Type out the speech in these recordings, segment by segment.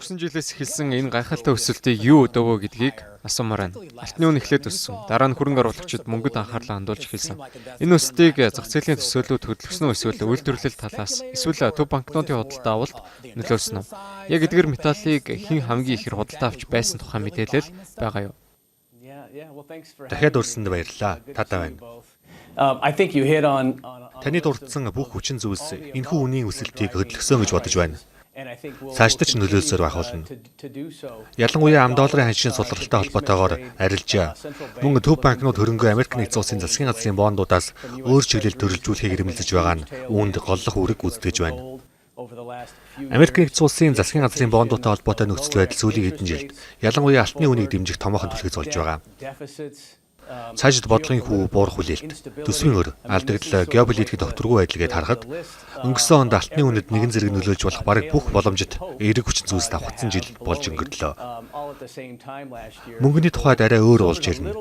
Өнгөрсөн жилээс эхэлсэн энэ гайхалтай өсөлтийг юу өгдөгөө гэдгийг асуумаар байна. Алтны үн эхлээд өссөн. Дараа нь хөрөнгө оруулагчид мөнгөд анхаарлаа хандуулж эхэлсэн. Энэ өсөлтийг зах зээлийн төсөөлөлд хөдөлгөсөн үү эсвэл үйлдвэрлэл талаас эсвэл төв банкнуудын худалдаа авалт нөлөөлсөн үү? Яг эдгээр металлыг хэн хамгийн ихээр худалдаа авч байсан тухай мэдээлэл байгаа юу? Дахиад урьсанд баярлалаа. Таатай байна. Таны дурдсан бүх хүчин зүйлс энэхүү үнийн өсөлтийг хөдөлгөсөн гэж бодож байна. Цаашдаа ч нөлөөлсөөр байх болно. Ялангуяа ам долларын ханшийн сулралтай холбоотойгоор арилжаа. Мөн төв банкнууд хөрөнгөө Америк нэгдсэн улсын засгийн газрын бондуудаас өөр чиглэл төрөлжүүлэхийг эрмэлзэж байгаа нь үүнд голлох үүрэг гүйцэтгэж байна. Америк нэгдсэн улсын засгийн газрын бондуудтай холбоотой нөхцөл байдал сүүлийн хэдэн жилд ялангуяа алтны үнийг дэмжих томоохон түлхэж болж байгаа. Цаашид бодлогын хүү буурах хүлээлт, төсвийн өр, алдагдал, геополитикийн докторгүй байдал гэдээ харахад өнгөрсөн онд алтны үнэд нэгэн зэрэг нөлөөлж болох бараг бүх боломжит эерэг хүчин зүйлс давхацсан жил болж өнгөрлөө. Мөнгөний тухайд арай өөр болж ирнэ.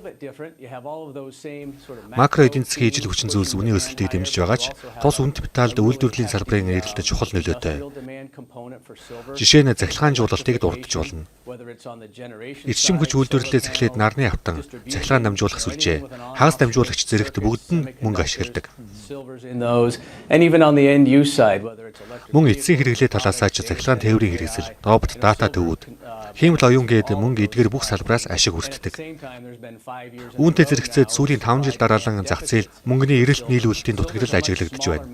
Макро эдийн засгийн ижил хүчин зүйлс үнийн өсөлтийг дэмжиж байгаа ч тус үнэт металлд үйлдвэрлэлийн салбарын эрэлтэд чухал нөлөөтэй. Жишээ нь цахилгаанжуулалтыг дурдж болно. Эрчим хүч үйлдвэрлэлээс эхлээд нарны автан, цахилгаан дамжуулах сүлжээ, хагас дамжуулагч зэрэгт бүгд нь мөнгө ашигладаг. Мөн эцсийн хэрэглээ талаасаа ч цахилгаан тээврийн хэрэгсэл, робот дата төвүүд, хиймэл оюун гээд мөнгө эдгээр бүх салбраас ашиг хүртдэг. Үүнтэй зэрэгцээд сүүлийн 5 жил дараалан зах зээл мөнгөний эрэлт нийлүүлэлтийн дутагдал ажиглагдж байна.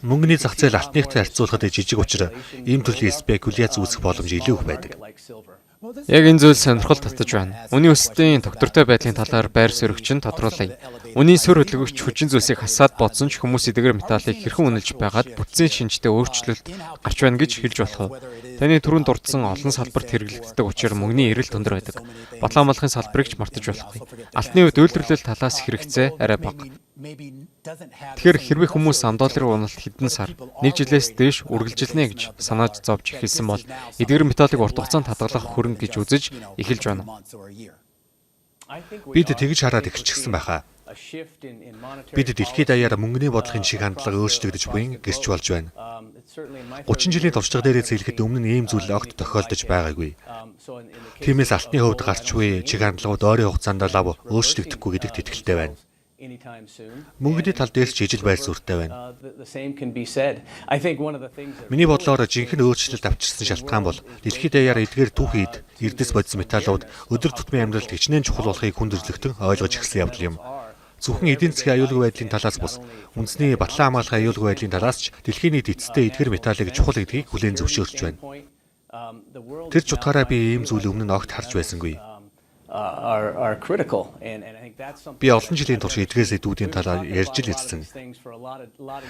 Мөнгөний зах зээл алтныхтай харьцуулахад жижиг учраас ийм төрлийн спекуляц үүсэх боломж илүү их байдаг. Яг энэ зүйл сонирхол татаж байна. Үнийн өсөлтийн доктортой байдлын талаар байр суурьч нь тодруулъя. Үнийн суурь хөдөлгөгч хүчин зүйлсийг хасаад бодсон ч хүмүүс эдгээр металлыг хэрхэн үнэлж байгаад бүтцийн шинжтэй өөрчлөлт гарч байна гэж хэлж болох уу? Таны түрүүнд дурдсан олон салбарт хэрэглэгддэг учраас мөнгөний эрэлт өндөр байдаг. Бодлоо амлахын салбарыг ч мартаж болохгүй. Алтны үед үйлдвэрлэл талаас хэрэгцээ арай бага. Тэгэхээр хэрвээ хүмүүс ам долларын уналт хэдэн сар, нэг жилээс дээш үргэлжилнэ гэж санааж зовж эхэлсэн бол эдгээр металлыг урт хугацаанд хадгалах хөрөнгө гэж үзэж эхэлж байна. Бид тэгж хараад эхэлчихсэн байхаа. Бид дэлхийд даяар мөнгөний бодлогын шиг хандлага өөрчлөгдөж буй гэрч болж байна. 30 жилийн туршлага дээрээ зээлхэд өмнө нь ийм зүйл огт тохиолдож байгаагүй. Тиймээс алтны хувьд гарч буй чиг хандлагууд ойрын хугацаанд лав өөрчлөгдөхгүй гэдэгт итгэлтэй байна. Мөнгөний тал дээр ч ижил байр суурьтай байна. Миний бодлоор жинхэнэ өөрчлөлт авчирсан шалтгаан бол дэлхийд даяар эдгээр түүхийд эрдэс бодис металлууд өдөр тутмын амьдралд хичнээн чухал болохыг хүн төрөлхтөн ойлгож эхэлсэн явдал юм. Зөвхөн эдийн засгийн аюулгүй байдлын талаас бус үндэсний батлан хамгаалахын аюулгүй байдлын талаас ч дэлхийн нийт эцэстээ эдгээр металлыг чухал гэдгийг хүлээн зөвшөөрч байна. Тэр ч утгаараа би ийм зүйл өмнө нь огт харж байсангүй. Би олон жилийн турш эдгээр сэдвүүдийн талаар ярьж л ирсэн.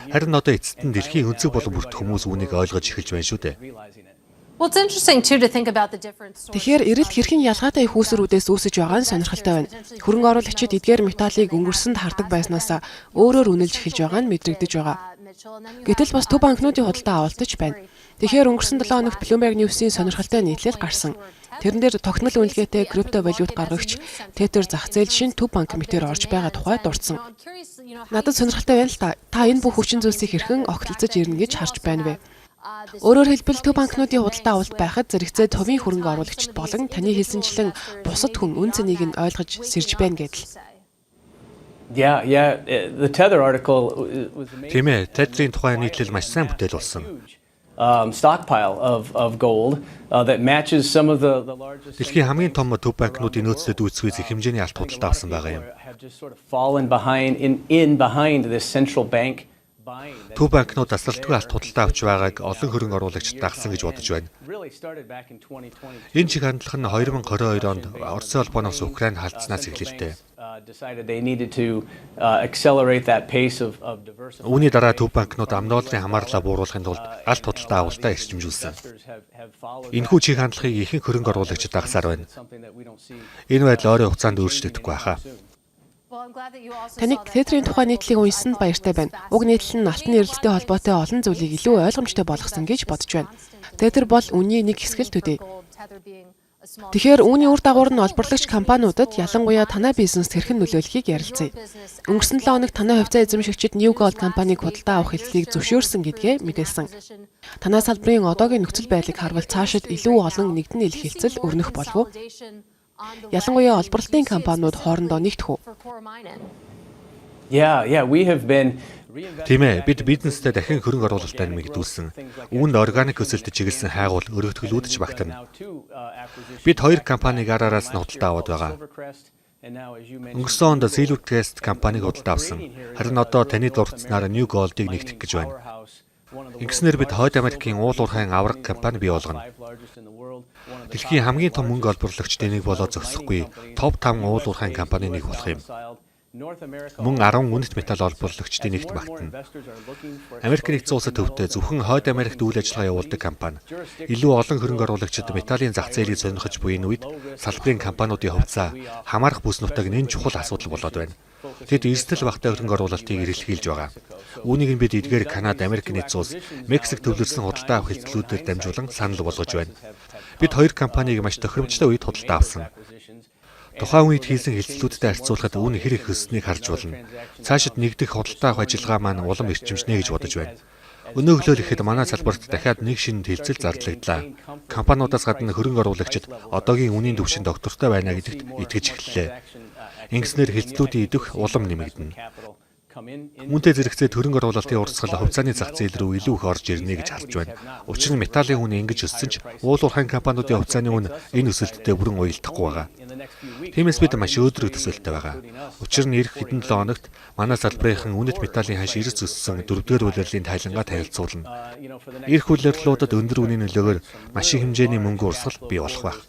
Харин одоо эцэст нь дэлхийн өнцөг болон бүрт хүмүүс үүнийг ойлгож эхэлж байна шүү дээ. Тэгэхээр эрэлт хэрхэн ялгаатай их үүсвэрүүдээс үүсэж байгаа нь сонирхолтой байна. Хөрөнгө оруулагчид эдгээр металлыг өнгөрсөнд хардаг байснаас өөрөөр үнэлж эхэлж байгаа нь мэдрэгдэж байгаа. Гэтэл бас төв банкнуудын худалдаа авалтч байна. Тэгэхээр өнгөрсөн 7 хоногт Bloomberg News-ийн сонирхолтой нийтлэл гарсан. Тэрэн дээр тогтмол үнэлгээтэй криптовалют гаргагч Tether зах зээл шин төв банк мэтээр орж байгаа тухай дурдсан. Надад сонирхолтой байна л да. Та энэ бүх хүчин зүйлсийг хэрхэн огтлцож ирнэ гэж харж байна вэ? Өөрөөр хэлбэл төв банкнуудын худалдаа авалт байхад зэрэгцээ төвийн хөрөнгө оруулагчид болон таны хэлсэнчлэн бусад хүн үн цэнийг нь ойлгож сэрж байна гэдэл. Тийм ээ, Tether-ийн тухай нийтлэл маш сайн бүтээл болсон. Дэлхийн хамгийн том төв банкнуудын нөөцлөд үүсгээс их хэмжээний алт худалдаа авсан байгаа юм. Төв банкнууд асралтгүй алт худалдаа авч байгааг олон хөрөнгө оруулагчид дагсан гэж бодож байна. Энэ чиг хандлага нь 2022 онд Оросын холбооноос Украин халдсанаас эхэллээ. Үүний дараа төв банкнууд ам долларын хамаарлаа бууруулахын тулд алт худалдаа авалтаа эрчимжүүлсэн. Энэхүү чиг хандлагыг ихэнх хөрөнгө оруулагчид дагсаар байна. Энэ байдал ойрын хугацаанд өөрчлөгдөхгүй байхаа. Таныг Tether-ийн тухай нийтлэлийг уншсанд баяртай байна. Уг нийтлэл нь алтны эрэлттэй холбоотой олон зүйлийг илүү ойлгомжтой болгосон гэж бодож байна. Tether бол үнийн нэг хэсэг л төдий. Тэгэхээр үүний үр дагавар нь олборлагч компаниудад ялангуяа танай бизнест хэрхэн нөлөөлөхийг ярилцъя. Өнгөрсөн 7 хоногт танай хувьцаа эзэмшигчид New Gold компаниг худалдаа авах хэлтсийг зөвшөөрсөн гэдгээ мэдээлсэн. Танай салбарын одоогийн нөхцөл байдлыг харвал цаашид илүү олон нэгдэн ил хэлцэл өрнөх болов уу? Ялангуяа олборлолтын компаниуд хоорондоо нэгдэх үү? Тийм ээ, бид бизнестэй дахин хөрөнгө оруулалтаа нэмэгдүүлсэн. Үүнд органик өсөлтөд чиглэсэн хайгуул өргөтгөлүүдж багтана. Бид 2 компаниг араараас нь худалдаа аваад байгаа. Өнгөрсөн онд Silvercrest компаниг худалдаа авсан. Харин одоо таны дурдсанаар New Gold-ыг нэгтгэх гэж байна. Ингэснээр бид Хойд Америкийн уул уурхайн авраг компани бий болгоно. Дэлхийн хамгийн том мөнгө олборлагчдын нэг болоод зогсохгүй топ 5 уул уурхайн компани нэг болох юм. Мөн 10 үнэт металл олборлагчдын нэгт багтана. Америк нэгдсэн улсад төвтэй зөвхөн Хойд Америкт үйл ажиллагаа явуулдаг компани. Илүү олон хөрөнгө оруулагчид металлын зах зээлийг сонирхож буй энэ үед салбарын компаниудын хувьцаа хамаарах бүс нутаг нэн чухал асуудал болоод байна. Тэд эрсдэл багтай хөрөнгө оруулалтыг эрэлхийлж байгаа. Үүнийг нь бид эдгээр Канада, Америк нэгдсэн улс, Мексик төвлөрсөн худалдаа авах хэлтгэлүүдэд дамжуулан санал болгож байна. Бид 2 компанийг маш тохиромжтой үед худалдаа авсан. Тухайн үед хийсэн хэлтгэлүүдтэй харьцуулахад үүн хэр их өсснийг харж болно. Цаашид нэгдэх худалдаа авах ажиллагаа маань улам эрчимжнэ гэж бодож байна. Өнөөглөөл ихэд манай салбарт дахиад нэг шинэ хэлцэл зарлагдлаа. Компаниудаас гадна хөрөнгө оруулагчид одоогийн үнийн түвшинд доктортой байна гэдэгт итгэж эхэллээ. Ингэснээр хэлтгэлүүдийн идэх улам нэмэгдэнэ. Үүнтэй зэрэгцээ хөрөнгө оруулалтын урсгал хувьцааны зах зээл рүү илүү их орж ирнэ гэж харж байна. Учир нь металлын үн ингэж өссөн ч уул уурхайн компаниудын хувьцааны үн энэ өсөлтөд бүрэн уялдахгүй байгаа. Тиймээс бид маш өөдрөг төсөөлтөй байгаа. Учир нь эх хэдэн 7 хоногт манай салбарынхан үнэт металлын ханш эрс өссөн 4-р улирлын тайлангаа танилцуулна. Эх улирлуудад өндөр үнийн нөлөөгөөр маш их хэмжээний мөнгө урсгал бий болох байх.